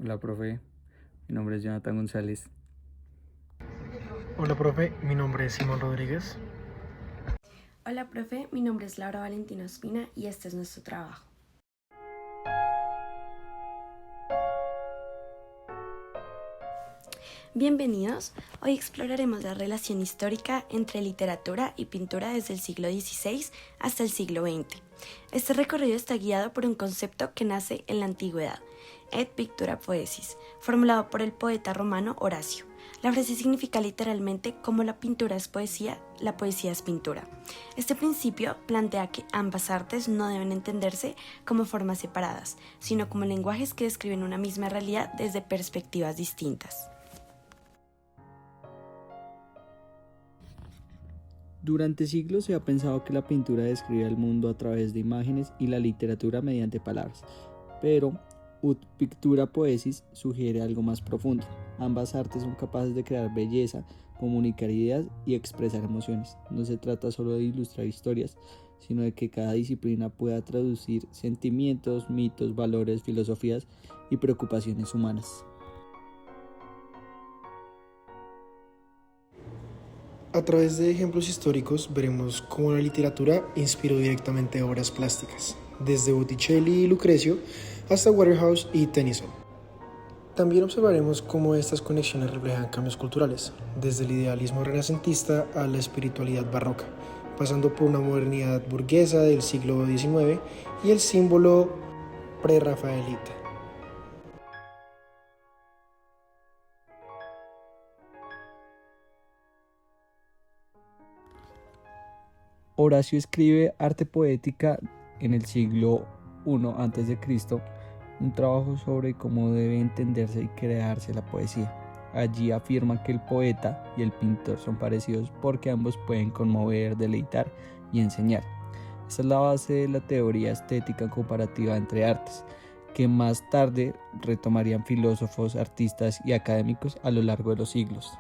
Hola, profe. Mi nombre es Jonathan González. Hola, profe. Mi nombre es Simón Rodríguez. Hola, profe. Mi nombre es Laura Valentina Ospina y este es nuestro trabajo. Bienvenidos. Hoy exploraremos la relación histórica entre literatura y pintura desde el siglo XVI hasta el siglo XX. Este recorrido está guiado por un concepto que nace en la antigüedad, et pictura poesis, formulado por el poeta romano Horacio. La frase significa literalmente como la pintura es poesía, la poesía es pintura. Este principio plantea que ambas artes no deben entenderse como formas separadas, sino como lenguajes que describen una misma realidad desde perspectivas distintas. Durante siglos se ha pensado que la pintura describe el mundo a través de imágenes y la literatura mediante palabras, pero ut pictura poesis sugiere algo más profundo. Ambas artes son capaces de crear belleza, comunicar ideas y expresar emociones. No se trata solo de ilustrar historias, sino de que cada disciplina pueda traducir sentimientos, mitos, valores, filosofías y preocupaciones humanas. A través de ejemplos históricos veremos cómo la literatura inspiró directamente obras plásticas, desde Botticelli y Lucrecio hasta Waterhouse y Tennyson. También observaremos cómo estas conexiones reflejan cambios culturales, desde el idealismo renacentista a la espiritualidad barroca, pasando por una modernidad burguesa del siglo XIX y el símbolo prerrafaelita. Horacio escribe Arte Poética en el siglo I a.C., un trabajo sobre cómo debe entenderse y crearse la poesía. Allí afirma que el poeta y el pintor son parecidos porque ambos pueden conmover, deleitar y enseñar. Esta es la base de la teoría estética comparativa entre artes, que más tarde retomarían filósofos, artistas y académicos a lo largo de los siglos.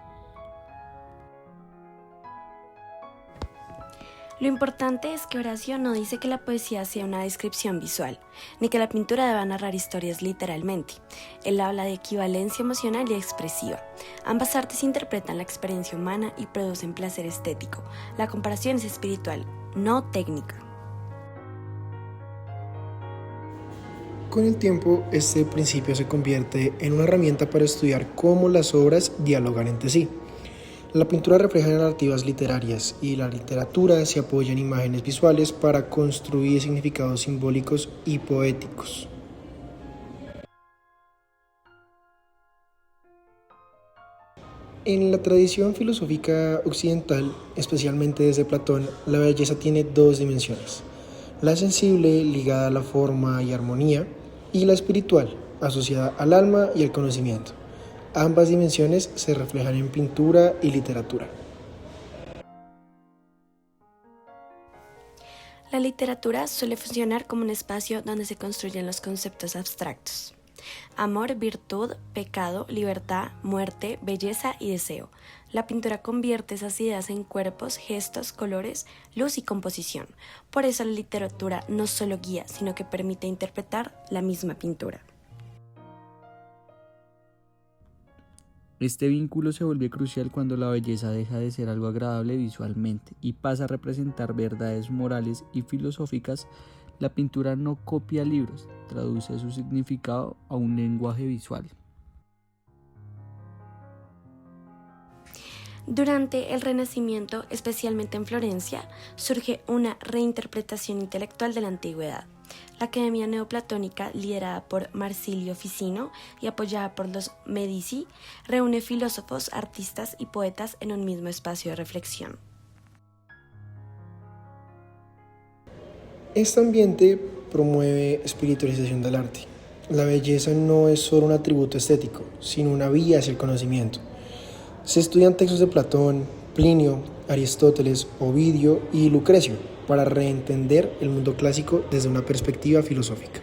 Lo importante es que Horacio no dice que la poesía sea una descripción visual, ni que la pintura deba narrar historias literalmente. Él habla de equivalencia emocional y expresiva. Ambas artes interpretan la experiencia humana y producen placer estético. La comparación es espiritual, no técnica. Con el tiempo, este principio se convierte en una herramienta para estudiar cómo las obras dialogan entre sí. La pintura refleja narrativas literarias y la literatura se apoya en imágenes visuales para construir significados simbólicos y poéticos. En la tradición filosófica occidental, especialmente desde Platón, la belleza tiene dos dimensiones: la sensible, ligada a la forma y armonía, y la espiritual, asociada al alma y al conocimiento. Ambas dimensiones se reflejan en pintura y literatura. La literatura suele funcionar como un espacio donde se construyen los conceptos abstractos. Amor, virtud, pecado, libertad, muerte, belleza y deseo. La pintura convierte esas ideas en cuerpos, gestos, colores, luz y composición. Por eso la literatura no solo guía, sino que permite interpretar la misma pintura. Este vínculo se vuelve crucial cuando la belleza deja de ser algo agradable visualmente y pasa a representar verdades morales y filosóficas. La pintura no copia libros, traduce su significado a un lenguaje visual. Durante el Renacimiento, especialmente en Florencia, surge una reinterpretación intelectual de la antigüedad. La Academia Neoplatónica, liderada por Marsilio Ficino y apoyada por los Medici, reúne filósofos, artistas y poetas en un mismo espacio de reflexión. Este ambiente promueve espiritualización del arte. La belleza no es solo un atributo estético, sino una vía hacia el conocimiento. Se estudian textos de Platón, Plinio, Aristóteles, Ovidio y Lucrecio para reentender el mundo clásico desde una perspectiva filosófica.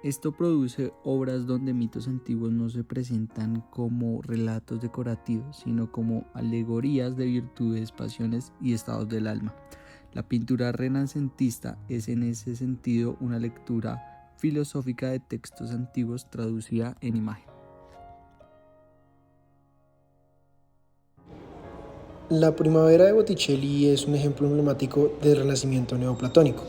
Esto produce obras donde mitos antiguos no se presentan como relatos decorativos, sino como alegorías de virtudes, pasiones y estados del alma. La pintura renacentista es en ese sentido una lectura filosófica de textos antiguos traducida en imagen. La Primavera de Botticelli es un ejemplo emblemático del Renacimiento neoplatónico.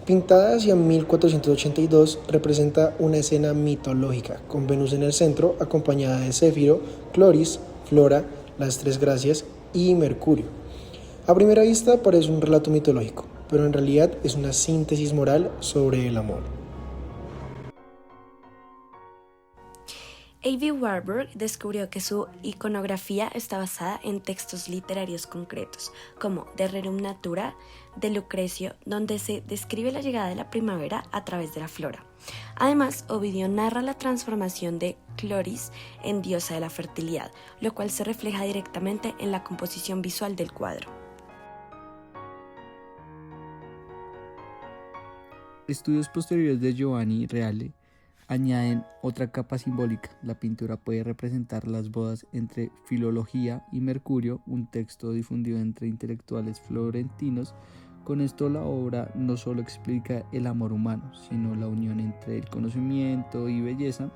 Pintada hacia 1482, representa una escena mitológica, con Venus en el centro, acompañada de Céfiro, Cloris, Flora, las Tres Gracias y Mercurio. A primera vista parece un relato mitológico, pero en realidad es una síntesis moral sobre el amor. A.B. Warburg descubrió que su iconografía está basada en textos literarios concretos, como De Rerum Natura, de Lucrecio, donde se describe la llegada de la primavera a través de la flora. Además, Ovidio narra la transformación de Cloris en diosa de la fertilidad, lo cual se refleja directamente en la composición visual del cuadro. Estudios posteriores de Giovanni Reale añaden otra capa simbólica. La pintura puede representar las bodas entre Filología y Mercurio, un texto difundido entre intelectuales florentinos. Con esto la obra no solo explica el amor humano, sino la unión entre el conocimiento y belleza,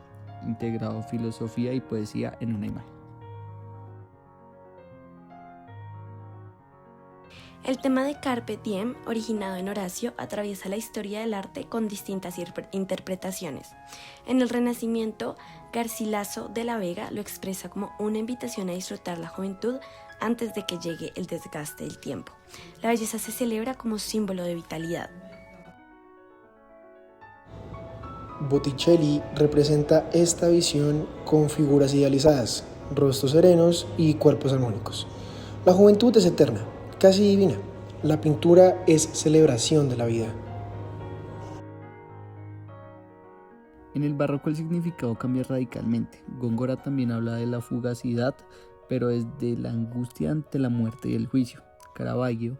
integrado filosofía y poesía en una imagen. El tema de Carpe Diem, originado en Horacio, atraviesa la historia del arte con distintas interpretaciones. En el Renacimiento, Garcilaso de la Vega lo expresa como una invitación a disfrutar la juventud antes de que llegue el desgaste del tiempo. La belleza se celebra como símbolo de vitalidad. Botticelli representa esta visión con figuras idealizadas, rostros serenos y cuerpos armónicos. La juventud es eterna, casi divina. La pintura es celebración de la vida. En el barroco el significado cambia radicalmente. Góngora también habla de la fugacidad, pero es de la angustia ante la muerte y el juicio. Caravaggio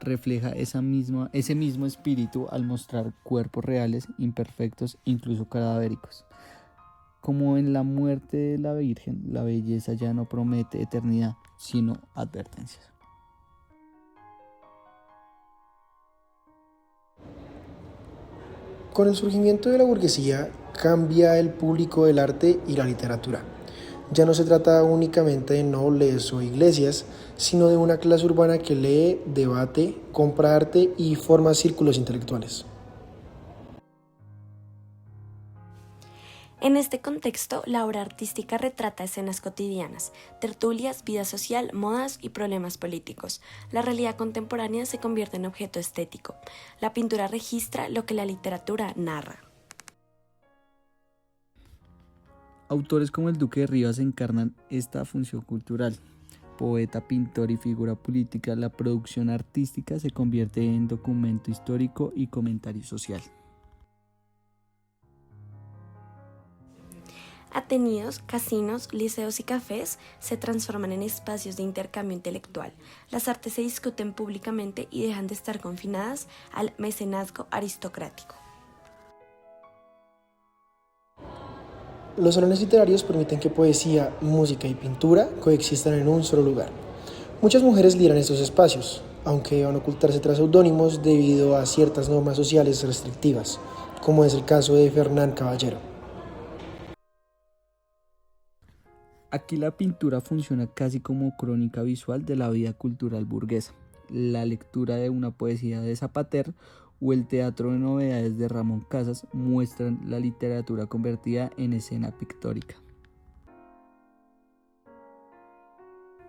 refleja ese mismo espíritu al mostrar cuerpos reales, imperfectos, incluso cadavéricos. Como en la muerte de la Virgen, la belleza ya no promete eternidad, sino advertencias. Con el surgimiento de la burguesía, cambia el público del arte y la literatura. Ya no se trata únicamente de nobles o iglesias, sino de una clase urbana que lee, debate, compra arte y forma círculos intelectuales. En este contexto, la obra artística retrata escenas cotidianas, tertulias, vida social, modas y problemas políticos. La realidad contemporánea se convierte en objeto estético. La pintura registra lo que la literatura narra. Autores como el Duque de Rivas encarnan esta función cultural. Poeta, pintor y figura política, la producción artística se convierte en documento histórico y comentario social. Ateneos, casinos, liceos y cafés se transforman en espacios de intercambio intelectual. Las artes se discuten públicamente y dejan de estar confinadas al mecenazgo aristocrático. Los salones literarios permiten que poesía, música y pintura coexistan en un solo lugar. Muchas mujeres lideran estos espacios, aunque van a ocultarse tras seudónimos debido a ciertas normas sociales restrictivas, como es el caso de Fernán Caballero. Aquí la pintura funciona casi como crónica visual de la vida cultural burguesa. La lectura de una poesía de Zapater o el teatro de novedades de Ramón Casas muestran la literatura convertida en escena pictórica.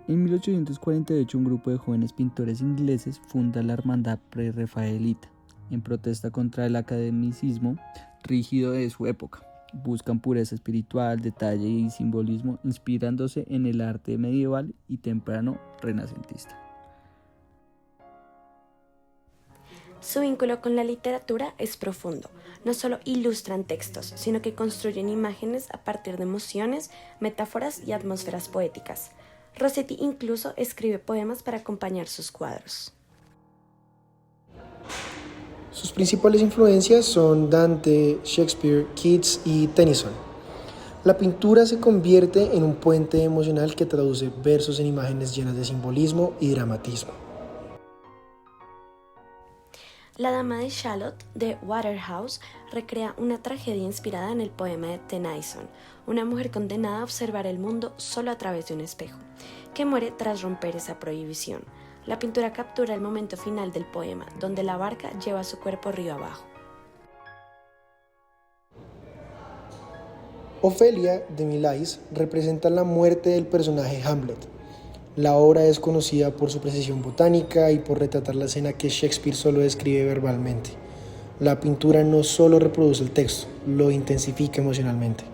En 1848 un grupo de jóvenes pintores ingleses funda la Hermandad Prerrafaelita, en protesta contra el academicismo rígido de su época. Buscan pureza espiritual, detalle y simbolismo, inspirándose en el arte medieval y temprano renacentista. Su vínculo con la literatura es profundo. No solo ilustran textos, sino que construyen imágenes a partir de emociones, metáforas y atmósferas poéticas. Rossetti incluso escribe poemas para acompañar sus cuadros. Sus principales influencias son Dante, Shakespeare, Keats y Tennyson. La pintura se convierte en un puente emocional que traduce versos en imágenes llenas de simbolismo y dramatismo. La Dama de Shalott de Waterhouse recrea una tragedia inspirada en el poema de Tennyson, una mujer condenada a observar el mundo solo a través de un espejo, que muere tras romper esa prohibición. La pintura captura el momento final del poema, donde la barca lleva su cuerpo río abajo. Ofelia de Millais representa la muerte del personaje Hamlet. La obra es conocida por su precisión botánica y por retratar la escena que Shakespeare solo describe verbalmente. La pintura no solo reproduce el texto, lo intensifica emocionalmente.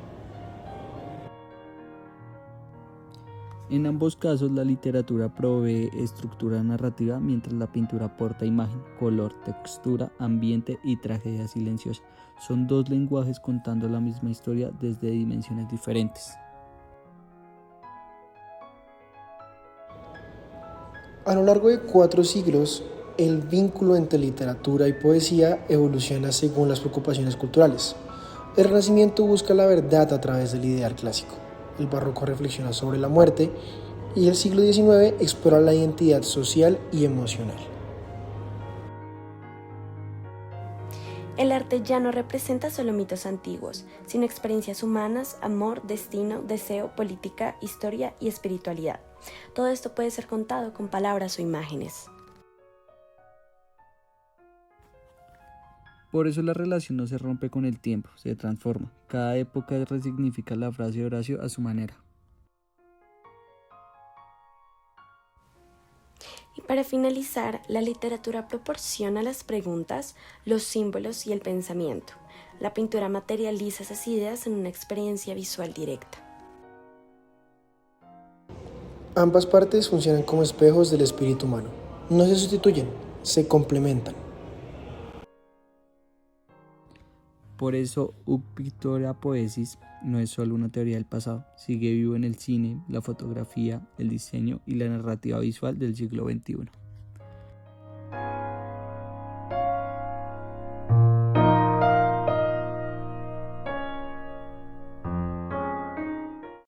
En ambos casos, la literatura provee estructura narrativa, mientras la pintura aporta imagen, color, textura, ambiente y tragedia silenciosa. Son dos lenguajes contando la misma historia desde dimensiones diferentes. A lo largo de 4 siglos, el vínculo entre literatura y poesía evoluciona según las preocupaciones culturales. El Renacimiento busca la verdad a través del ideal clásico. El Barroco reflexiona sobre la muerte y el siglo XIX explora la identidad social y emocional. El arte ya no representa solo mitos antiguos, sino experiencias humanas, amor, destino, deseo, política, historia y espiritualidad. Todo esto puede ser contado con palabras o imágenes. Por eso la relación no se rompe con el tiempo, se transforma. Cada época resignifica la frase de Horacio a su manera. Y para finalizar, la literatura proporciona las preguntas, los símbolos y el pensamiento. La pintura materializa esas ideas en una experiencia visual directa. Ambas partes funcionan como espejos del espíritu humano. No se sustituyen, se complementan. Por eso, Pictura Poesis no es solo una teoría del pasado, sigue vivo en el cine, la fotografía, el diseño y la narrativa visual del siglo XXI.